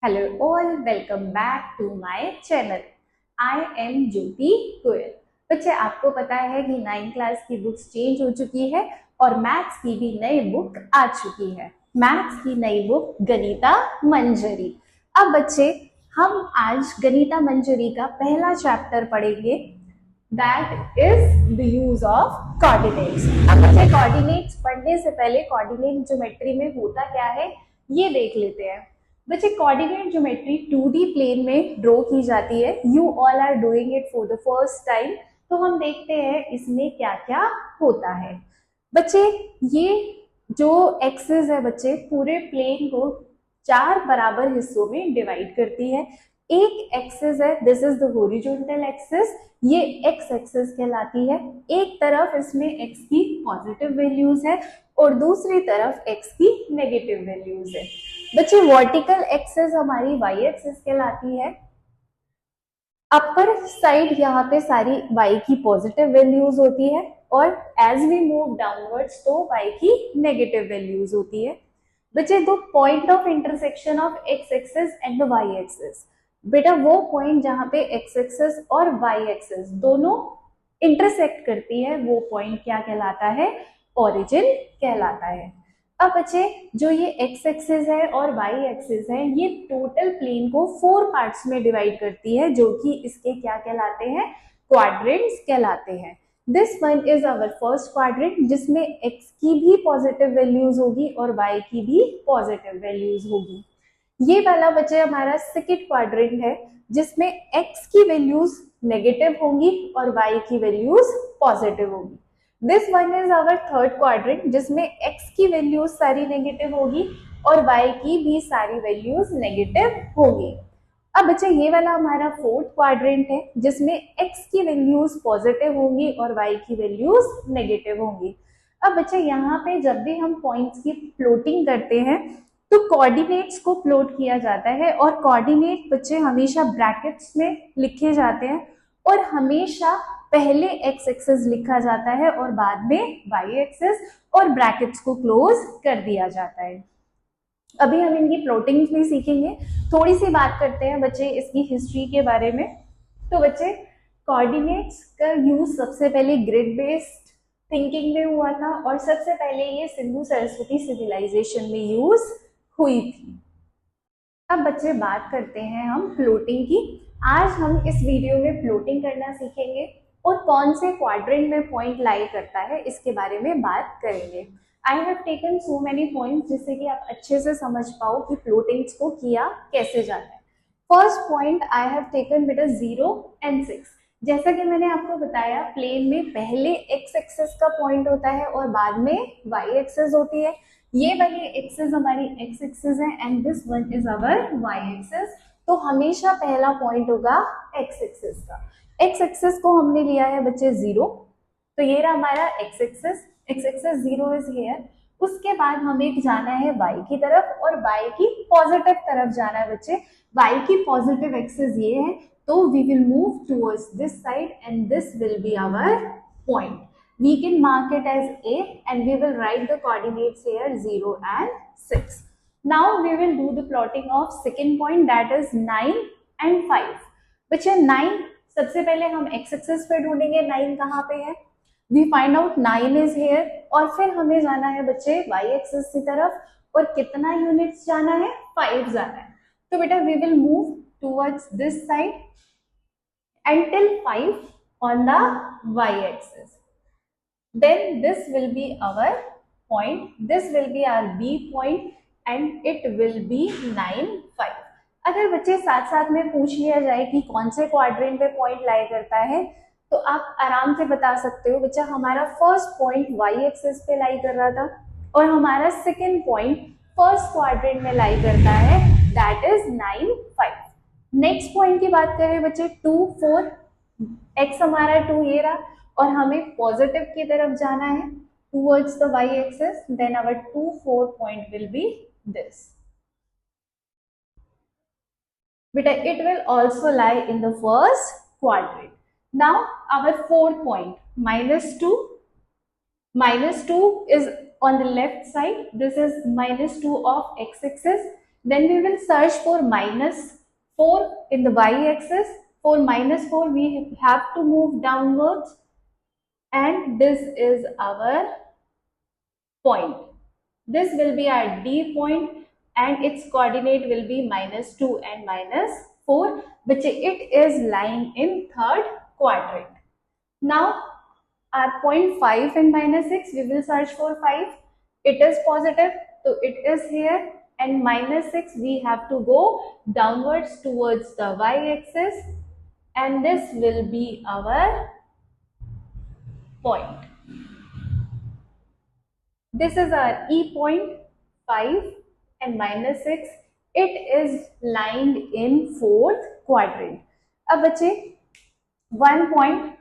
Hello all, welcome back to my channel. I am ज्योति गोयल। बच्चे आपको पता है कि 9th क्लास की बुक्स चेंज हो चुकी है और मैथ्स की भी नई बुक आ चुकी है। मैथ्स की नई बुक गणिता मंजरी। अब बच्चे हम आज गणिता मंजरी का पहला चैप्टर पढ़ेंगे, that is the use of coordinates. अब बच्चे कोऑर्डिनेट्स पढ़ने से पहले कोऑर्डिनेट ज्योमेट्री में होता क्या है ये देख लेते हैं। बच्चे कोऑर्डिनेट ज्योमेट्री 2D प्लेन में ड्रॉ की जाती है। You all are doing it for the first time, तो हम देखते हैं इसमें क्या क्या होता है। बच्चे ये जो एक्सिस है बच्चे पूरे प्लेन को 4 बराबर हिस्सों में डिवाइड करती है। एक एक्सिस है, this is the horizontal axis, ये एक्स एक्सिस कहलाती है। एक तरफ इसमें एक्स की पॉजिटिव वैल्यूज है और दूसरी तरफ एक्स की नेगेटिव वैल्यूज है। बच्चे वर्टिकल एक्सिस हमारी वाई एक्सिस कहलाती है। अपर साइड यहाँ पे सारी y की पॉजिटिव वैल्यूज होती है और एज वी मूव डाउनवर्ड्स तो y की नेगेटिव वैल्यूज होती है। बच्चे दो point of intersection of x axis and y axis, बेटा वो पॉइंट जहाँ पे x एक्सिस और y एक्सिस दोनों इंटरसेक्ट करती है वो पॉइंट क्या कहलाता है? ओरिजिन कहलाता है। अब बच्चे जो ये x एक्सिस है और y एक्सिस है ये टोटल प्लेन को 4 पार्ट्स में डिवाइड करती है, जो कि इसके क्या कहलाते हैं? क्वाड्रेंट्स कहलाते हैं। This one is our first quadrant जिसमें x की भी पॉजिटिव वैल्यूज होगी और y की भी पॉजिटिव वैल्यूज होगी। ये वाला बच्चे हमारा सेकंड क्वाड्रेंट है जिसमें x की वैल्यूज नेगेटिव होंगी और y की वैल्यूज पॉजिटिव होगी। This one is our third quadrant जिसमें x की वैल्यूज सारी नेगेटिव होगी और y की भी सारी वैल्यूज नेगेटिव होगी। अब बच्चे ये वाला हमारा फोर्थ क्वाड्रेंट है जिसमें x की वैल्यूज पॉजिटिव होंगी और y की वैल्यूज नेगेटिव होंगी। अब बच्चे यहाँ पे जब भी हम पॉइंट्स की प्लॉटिंग करते हैं तो कोऑर्डिनेट्स को प्लॉट किया जाता है और कोऑर्डिनेट बच्चे हमेशा ब्रैकेट्स में लिखे जाते हैं और हमेशा पहले x एक्सिस लिखा जाता है और बाद में y एक्सिस और ब्रैकेट्स को क्लोज कर दिया जाता है। अभी हम इनकी प्लॉटिंग भी सीखेंगे। थोड़ी सी बात करते हैं बच्चे इसकी हिस्ट्री के बारे में। तो बच्चे कोऑर्डिनेट्स का यूज सबसे पहले ग्रिड बेस्ड थिंकिंग में हुआ था और सबसे पहले ये सिंधु सरस्वती सिविलाइजेशन में यूज हुई थी। अब बच्चे बात करते हैं हम प्लॉटिंग की। आज हम इस वीडियो में प्लॉटिंग करना सीखेंगे और कौन से क्वाड्रेंट में पॉइंट लाई करता है इसके बारे में बात करेंगे। I have taken so many points जिससे कि आप अच्छे से समझ पाओ कि प्लॉटिंग्स को किया कैसे जाता है। First point I have taken बेटा 0 and 6। जैसा कि मैंने आपको बताया प्लेन में पहले x एक्सिस का पॉइंट होता है और बाद में y एक्सिस होती है। ये वाली एक्सिस हमारी x एक्सिस है and this one is our y axis. तो हमेशा पहला पॉइंट होगा x एक्सिस का। x एक्सिस को हमने लिया है बच्चे 0, तो ये रहा हमारा x एक्सिस 0 इज हियर। उसके बाद हमें जाना है y की तरफ और y की पॉजिटिव तरफ जाना है बच्चे। y की पॉजिटिव एक्सिस ये है तो we will move towards this side and this will be our point. We can mark it as A and we will write the coordinates here 0 and 6. Now we will do the plotting of second point, that is 9 and 5. बच्चे 9 सबसे पहले हम x axis पे ढूंढेंगे 9 कहाँ पे है। We find out 9 is here और फिर हमें जाना है बच्चे y एक्सिस की तरफ और कितना यूनिट्स जाना है? 5 जाना है। तो बेटा we will move towards this side until 5 on the y axis. Then this will be our point, this will be our B point and it will be 9, 5. अगर बच्चे साथ साथ में पूछ लिया जाए कि कौन से क्वाड्रेंट पे पॉइंट लाई करता है तो आप आराम से बता सकते हो बच्चा हमारा फर्स्ट पॉइंट y एक्सिस पे लाई कर रहा था और हमारा सेकंड पॉइंट फर्स्ट क्वाड्रेंट में लाई करता है, दैट इज 9, 5. नेक्स्ट पॉइंट की बात करें बच्चे 2, 4, x हमारा 2 ये रहा और हमें पॉजिटिव की तरफ जाना है towards the y axis, then our 2, 4 point will be this. Beta, it will also lie in the first quadrant. Now our fourth point -2. -2 is on the left side. This is -2 of x axis Then we will search for -4 in the y-axis. For -4, we have to move downwards, and this is our point. This will be our D point, and its coordinate will be -2 and -4, which it is lying in third quadrant. Now, our point 5 and -6, we will search for 5. It is positive, so it is here, and -6, we have to go downwards towards the y-axis, and this will be our point. This is our E point, 5 and -6. It is lying in fourth quadrant. अब बच्चे 1 point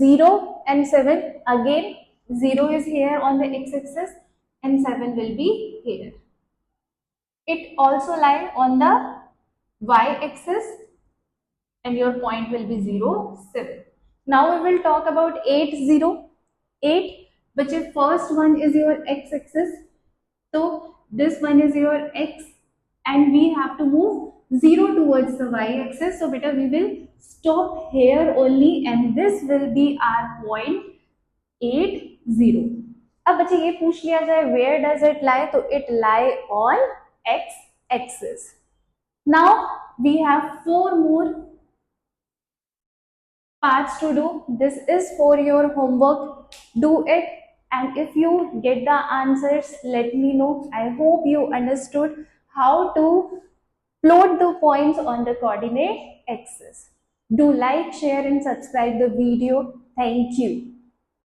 0 and 7, again 0 is here on the x-axis and 7 will be here. It also lie on the y-axis and your point will be 0, 7. Now we will talk about 8, 0, 8, which is first one is your x-axis. So this one is your x and we have to move 0 towards the y-axis. So beta we will stop here only and this will be our point 8, 0. अब बच्चे ये पूछ लिया जाए where does it lie, तो it lie on x-axis. Now we have 4 more parts to do. This is for your homework. Do it, and if you get the answers, let me know. I hope you understood how to plot the points on the coordinate axis. Do like, share and subscribe the video. Thank you.